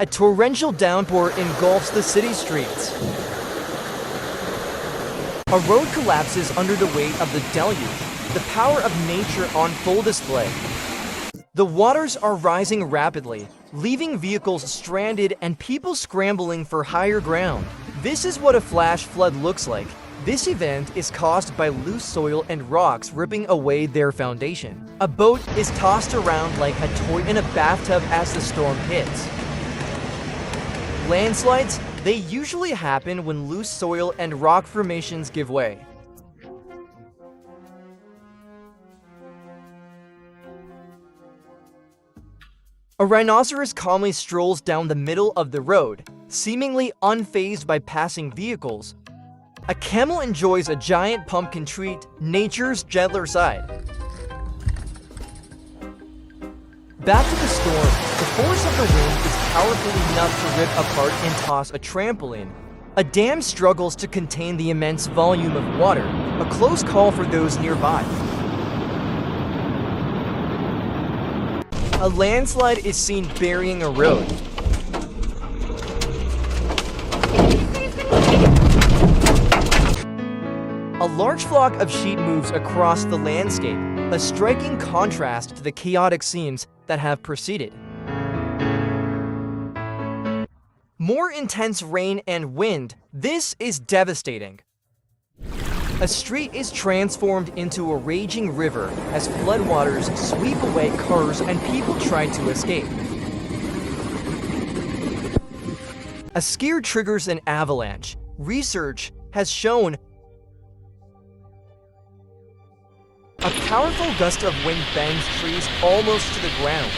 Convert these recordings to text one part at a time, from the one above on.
A torrential downpour engulfs the city streets. A road collapses under the weight of the deluge, the power of nature on full display. The waters are rising rapidly, leaving vehicles stranded and people scrambling for higher ground. This is what a flash flood looks like. This event is caused by loose soil and rocks ripping away their foundation. A boat is tossed around like a toy in a bathtub as the storm hits. Landslides, they usually happen when loose soil and rock formations give way. A rhinoceros calmly strolls down the middle of the road, seemingly unfazed by passing vehicles. A camel enjoys a giant pumpkin treat, nature's gentler side. Back to the storm, the force of the wind is powerful enough to rip apart and toss a trampoline. A dam struggles to contain the immense volume of water, a close call for those nearby. A landslide is seen burying a road. A large flock of sheep moves across the landscape, a striking contrast to the chaotic scenes that have preceded. More intense rain and wind, this is devastating. A street is transformed into a raging river as floodwaters sweep away cars and people try to escape. A skier triggers an avalanche. Research has shown a powerful gust of wind bangs trees almost to the ground.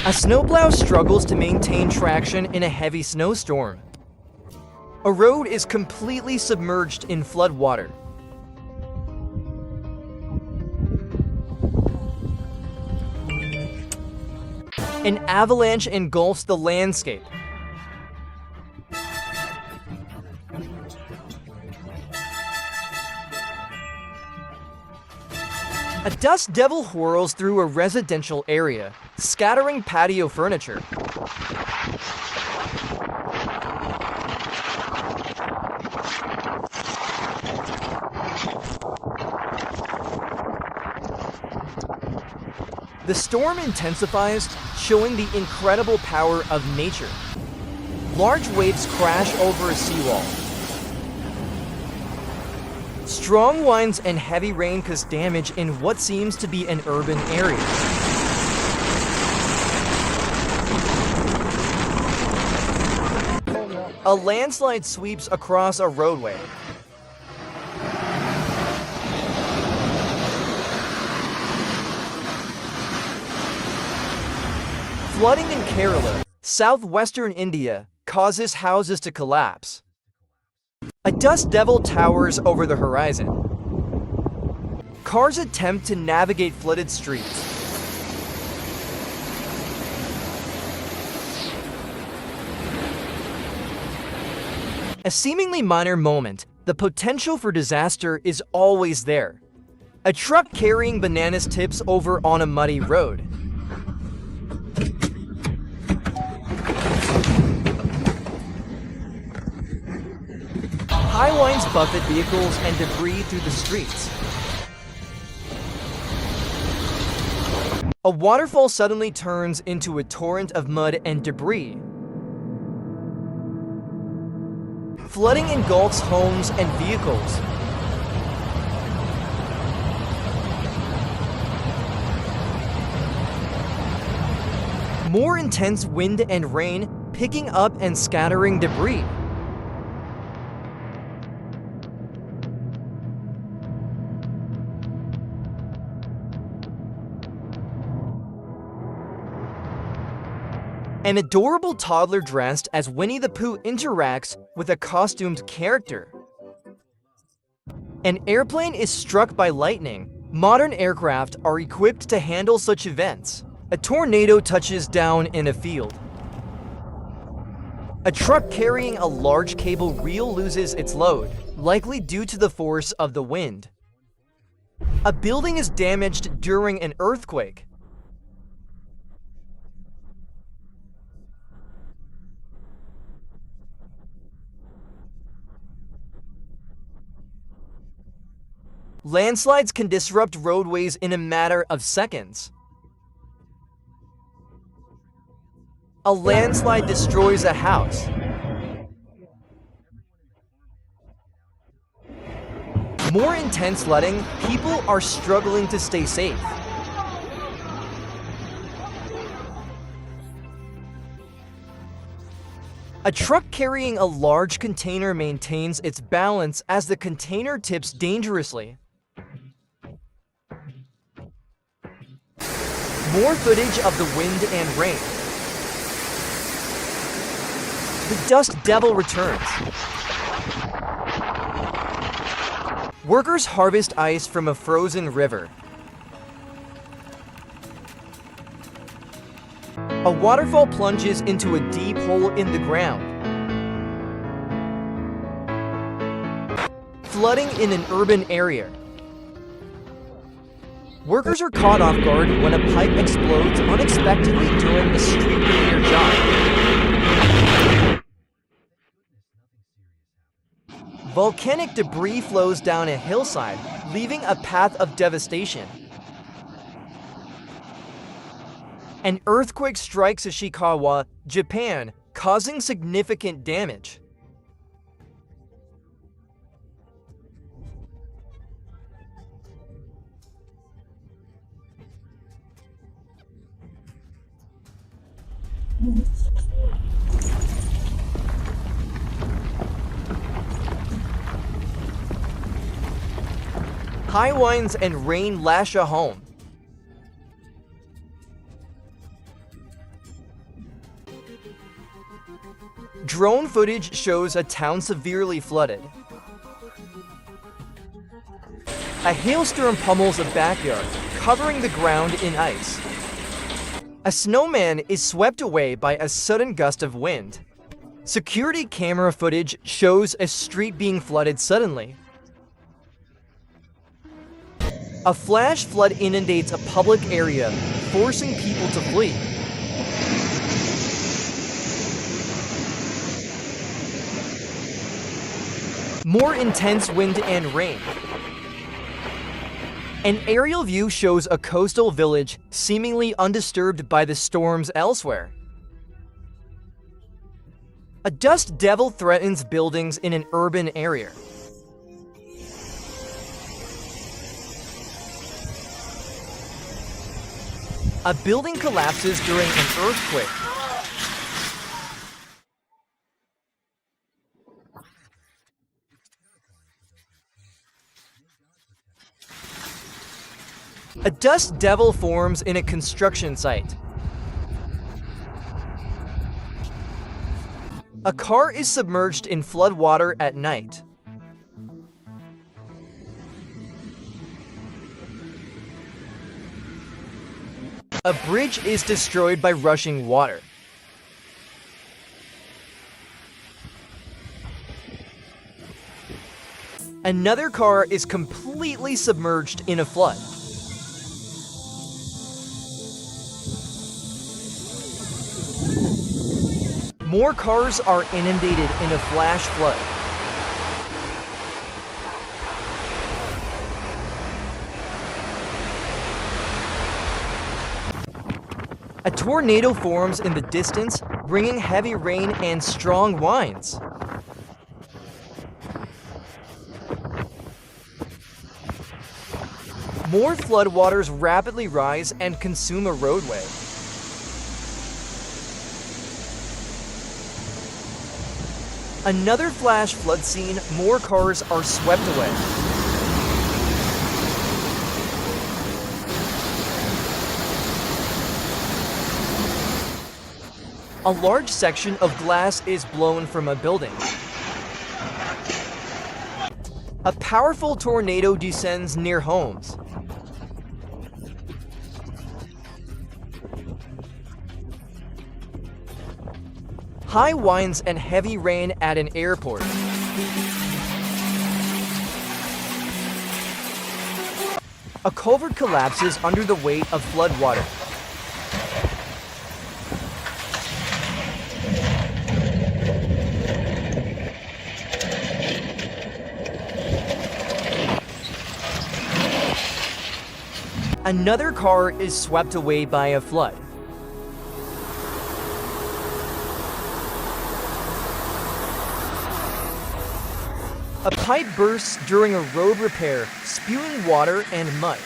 A snowplow struggles to maintain traction in a heavy snowstorm. A road is completely submerged in flood water. An avalanche engulfs the landscape. A dust devil whirls through a residential area, scattering patio furniture. The storm intensifies, showing the incredible power of nature. Large waves crash over a seawall. Strong winds and heavy rain cause damage in what seems to be an urban area. A landslide sweeps across a roadway. Flooding in Kerala, southwestern India, causes houses to collapse. A dust devil towers over the horizon. Cars attempt to navigate flooded streets. A seemingly minor moment, the potential for disaster is always there. A truck carrying bananas tips over on a muddy road. High winds buffet vehicles and debris through the streets. A waterfall suddenly turns into a torrent of mud and debris. Flooding engulfs homes and vehicles. More intense wind and rain picking up and scattering debris. An adorable toddler dressed as Winnie the Pooh interacts with a costumed character. An airplane is struck by lightning. Modern aircraft are equipped to handle such events. A tornado touches down in a field. A truck carrying a large cable reel loses its load, likely due to the force of the wind. A building is damaged during an earthquake. Landslides can disrupt roadways in a matter of seconds. A landslide destroys a house. More intense flooding, people are struggling to stay safe. A truck carrying a large container maintains its balance as the container tips dangerously. More footage of the wind and rain. The dust devil returns. Workers harvest ice from a frozen river. A waterfall plunges into a deep hole in the ground. Flooding in an urban area. Workers are caught off guard when a pipe explodes unexpectedly during a street repair job. Volcanic debris flows down a hillside, leaving a path of devastation. An earthquake strikes Ishikawa, Japan, causing significant damage. High winds and rain lash a home. Drone footage shows a town severely flooded. A hailstorm pummels a backyard, covering the ground in ice. A snowman is swept away by a sudden gust of wind. Security camera footage shows a street being flooded suddenly. A flash flood inundates a public area, forcing people to flee. More intense wind and rain. An aerial view shows a coastal village seemingly undisturbed by the storms elsewhere. A dust devil threatens buildings in an urban area. A building collapses during an earthquake. A dust devil forms in a construction site. A car is submerged in flood water at night. A bridge is destroyed by rushing water. Another car is completely submerged in a flood. More cars are inundated in a flash flood. A tornado forms in the distance, bringing heavy rain and strong winds. More floodwaters rapidly rise and consume a roadway. Another flash flood scene, more cars are swept away. A large section of glass is blown from a building. A powerful tornado descends near homes. High winds and heavy rain at an airport. A culvert collapses under the weight of floodwater. Another car is swept away by a flood. A pipe bursts during a road repair, spewing water and mud.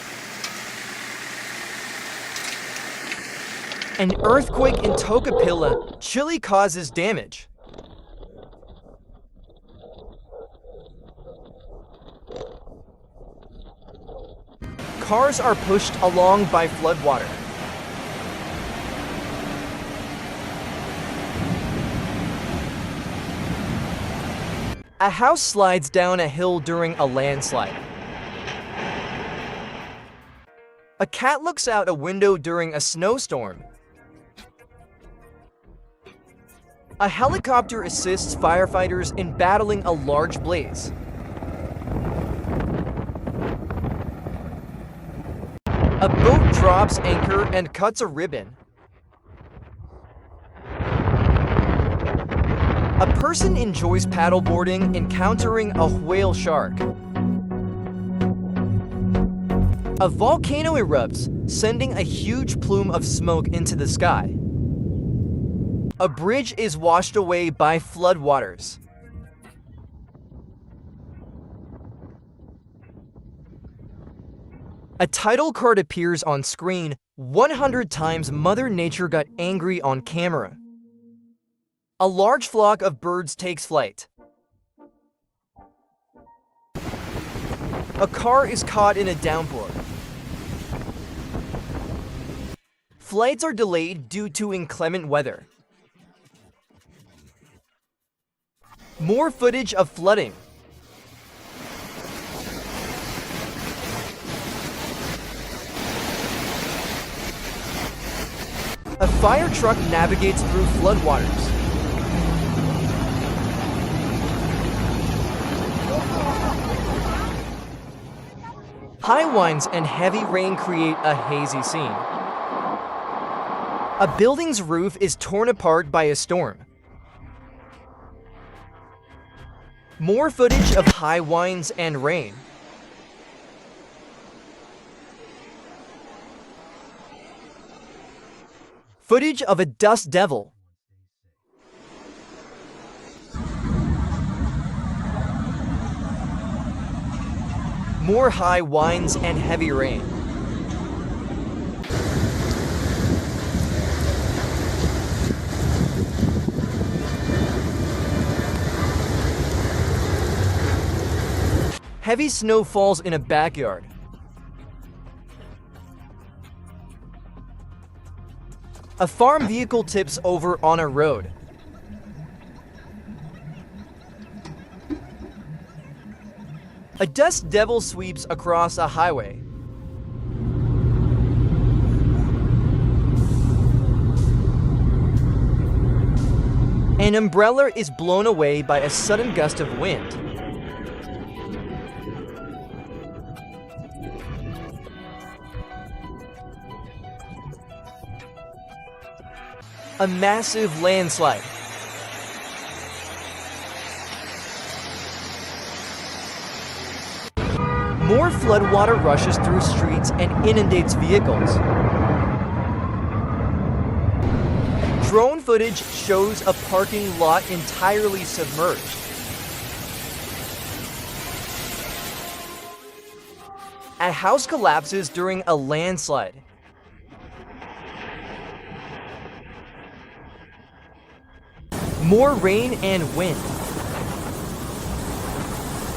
An earthquake in Tocopilla, Chile causes damage. Cars are pushed along by floodwater. A house slides down a hill during a landslide. A cat looks out a window during a snowstorm. A helicopter assists firefighters in battling a large blaze. A boat drops anchor and cuts a ribbon. A person enjoys paddleboarding, encountering a whale shark. A volcano erupts, sending a huge plume of smoke into the sky. A bridge is washed away by floodwaters. A title card appears on screen. 100 times Mother Nature got angry on camera. A large flock of birds takes flight. A car is caught in a downpour. Flights are delayed due to inclement weather. More footage of flooding. A fire truck navigates through floodwaters. High winds and heavy rain create a hazy scene. A building's roof is torn apart by a storm. More footage of high winds and rain. Footage of a dust devil. More high winds and heavy rain. Heavy snow falls in a backyard. A farm vehicle tips over on a road. A dust devil sweeps across a highway. An umbrella is blown away by a sudden gust of wind. A massive landslide. More floodwater rushes through streets and inundates vehicles. Drone footage shows a parking lot entirely submerged. A house collapses during a landslide. More rain and wind.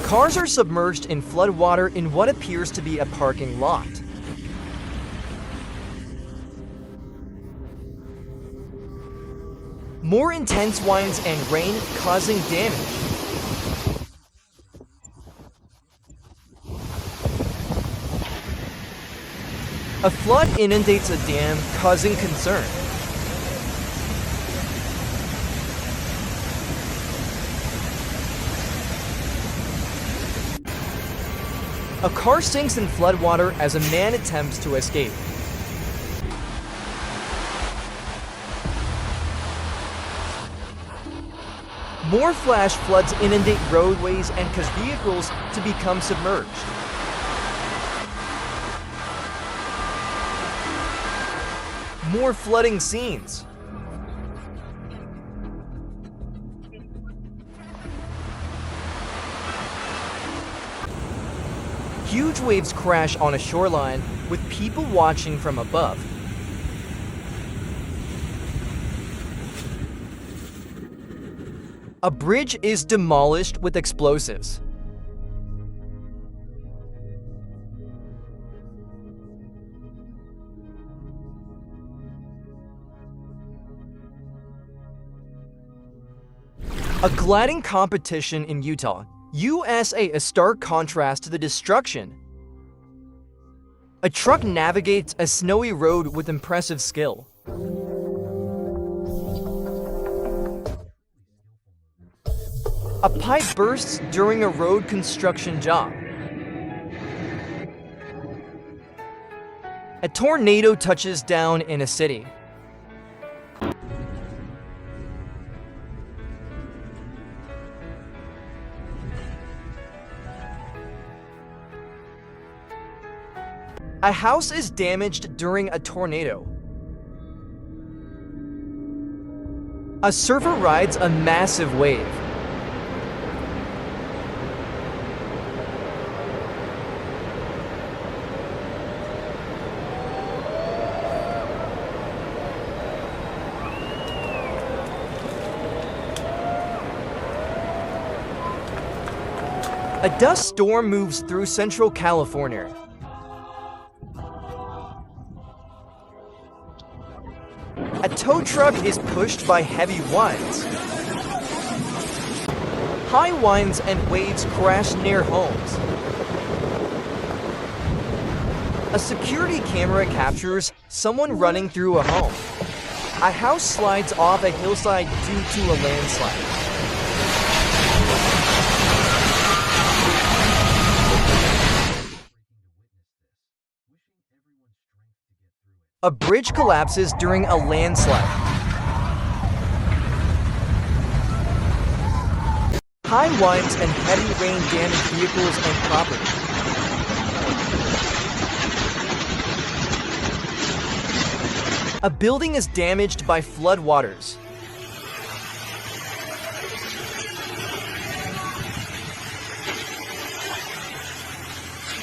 Cars are submerged in floodwater in what appears to be a parking lot. More intense winds and rain causing damage. A flood inundates a dam, causing concern. A car sinks in floodwater as a man attempts to escape. More flash floods inundate roadways and cause vehicles to become submerged. More flooding scenes. Huge waves crash on a shoreline with people watching from above. A bridge is demolished with explosives. A gliding competition in Utah. USA, a stark contrast to the destruction. A truck navigates a snowy road with impressive skill. A pipe bursts during a road construction job. A tornado touches down in a city. A house is damaged during a tornado. A surfer rides a massive wave. A dust storm moves through Central California. A tow truck is pushed by heavy winds. High winds and waves crash near homes. A security camera captures someone running through a home. A house slides off a hillside due to a landslide. A bridge collapses during a landslide. High winds and heavy rain damage vehicles and property. A building is damaged by floodwaters.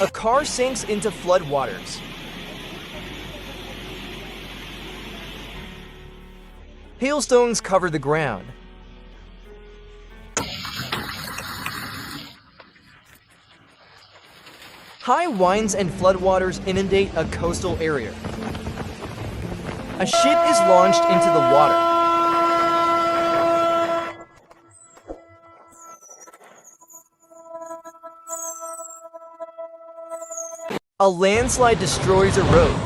A car sinks into floodwaters. Hailstones cover the ground. High winds and floodwaters inundate a coastal area. A ship is launched into the water. A landslide destroys a road.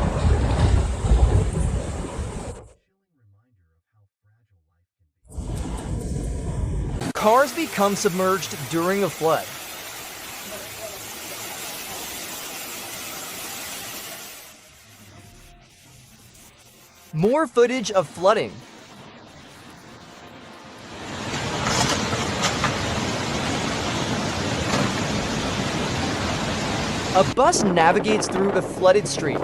Cars become submerged during a flood. More footage of flooding. A bus navigates through a flooded street.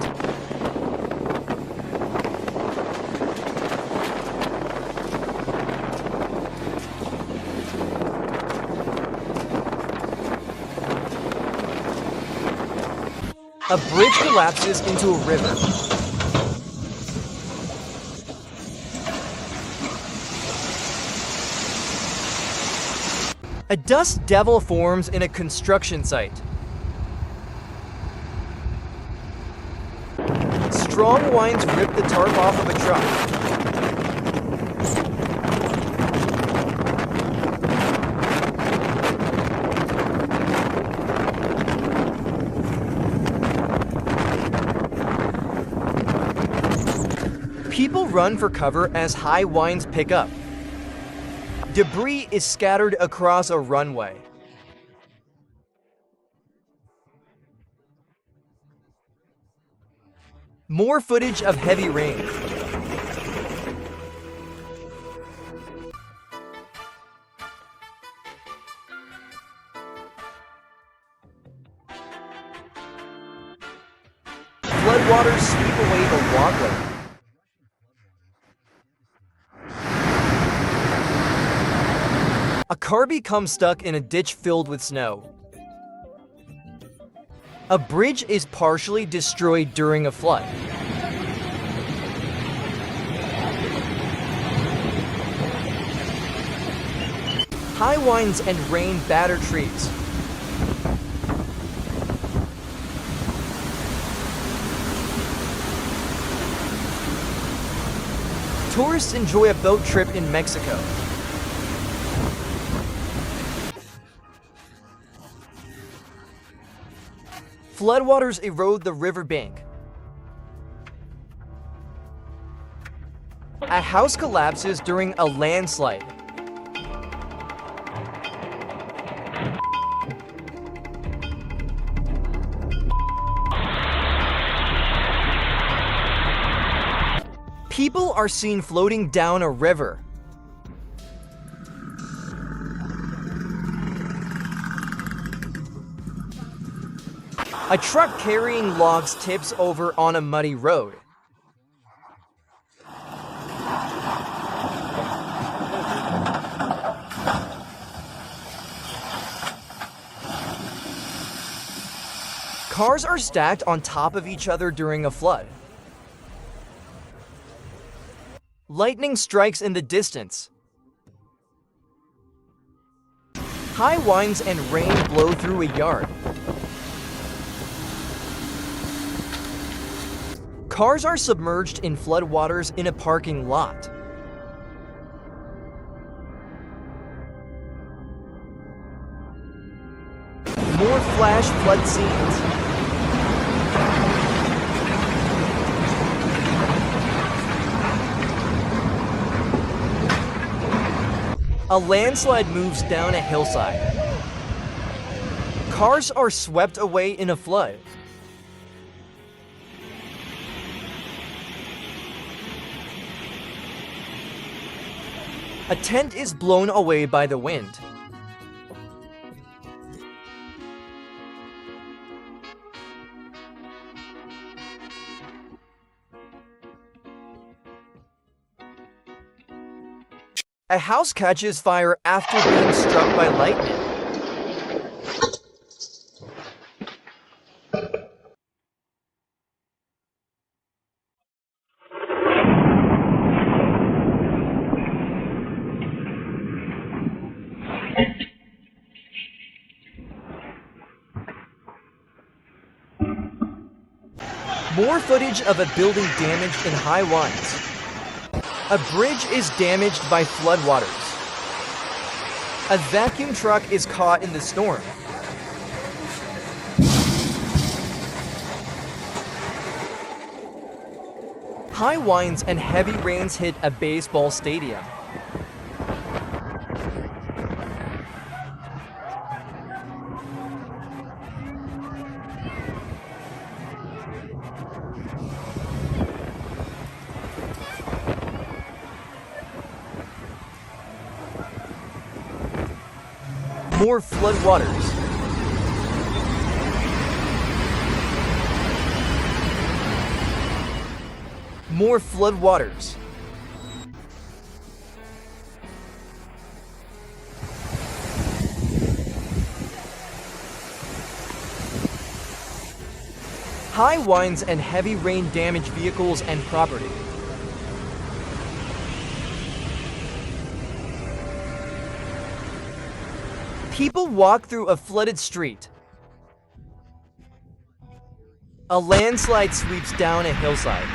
A bridge collapses into a river. A dust devil forms in a construction site. Strong winds rip the tarp off of a truck. People run for cover as high winds pick up. Debris is scattered across a runway. More footage of heavy rain. Floodwaters sweep away the walkway. car becomes stuck in a ditch filled with snow. A bridge is partially destroyed during a flood. High winds and rain batter trees. Tourists enjoy a boat trip in Mexico. Floodwaters erode the riverbank. A house collapses during a landslide. People are seen floating down a river. A truck carrying logs tips over on a muddy road. Cars are stacked on top of each other during a flood. Lightning strikes in the distance. High winds and rain blow through a yard. Cars are submerged in floodwaters in a parking lot. More flash flood scenes. A landslide moves down a hillside. Cars are swept away in a flood. A tent is blown away by the wind. A house catches fire after being struck by lightning. More footage of a building damaged in high winds. A bridge is damaged by floodwaters. A vacuum truck is caught in the storm. High winds and heavy rains hit a baseball stadium. More floodwaters. More floodwaters. High winds and heavy rain damage vehicles and property. People walk through a flooded street. A landslide sweeps down a hillside.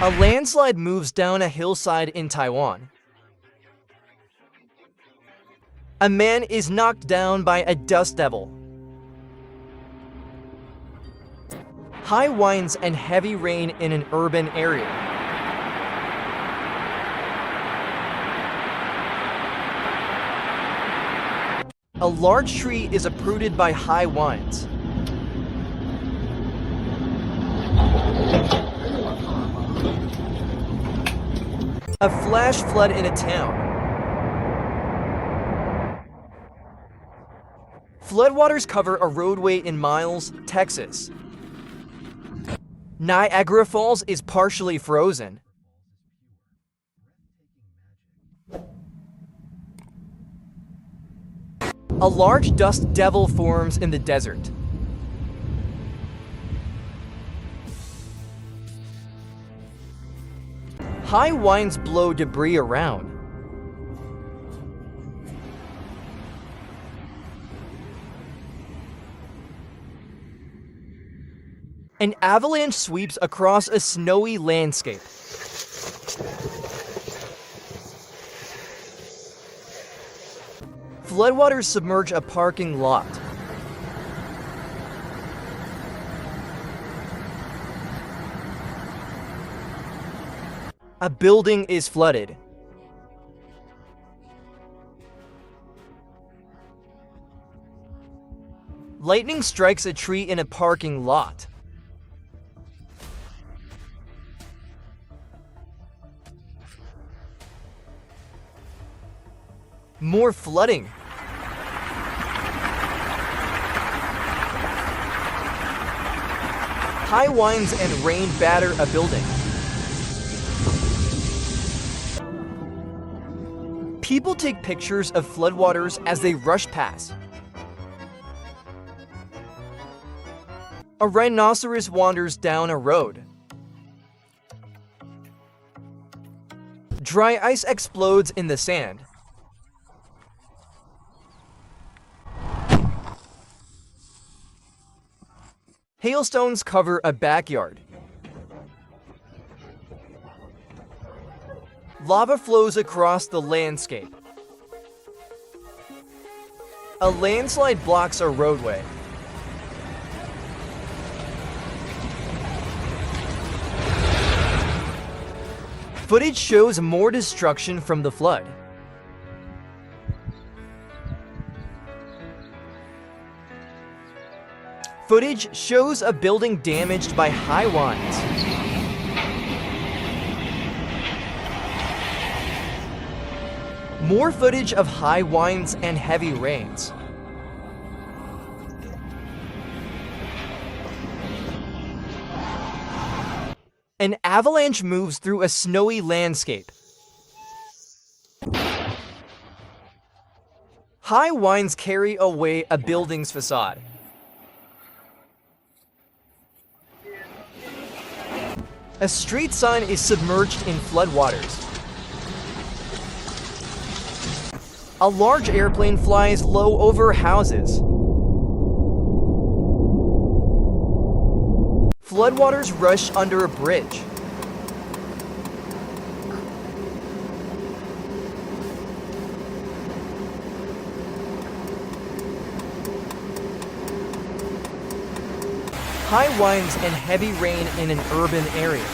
A landslide moves down a hillside in Taiwan. A man is knocked down by a dust devil. High winds and heavy rain in an urban area. A large tree is uprooted by high winds. A flash flood in a town. Floodwaters cover a roadway in Miles, Texas. Niagara Falls is partially frozen. A large dust devil forms in the desert. High winds blow debris around. An avalanche sweeps across a snowy landscape. Floodwaters submerge a parking lot. A building is flooded. Lightning strikes a tree in a parking lot. More flooding. High winds and rain batter a building. People take pictures of floodwaters as they rush past. A rhinoceros wanders down a road. Dry ice explodes in the sand. Hailstones cover a backyard. Lava flows across the landscape. A landslide blocks a roadway. Footage shows more destruction from the flood. Footage shows a building damaged by high winds. More footage of high winds and heavy rains. An avalanche moves through a snowy landscape. High winds carry away a building's facade. A street sign is submerged in floodwaters. A large airplane flies low over houses. Floodwaters rush under a bridge. High winds and heavy rain in an urban area.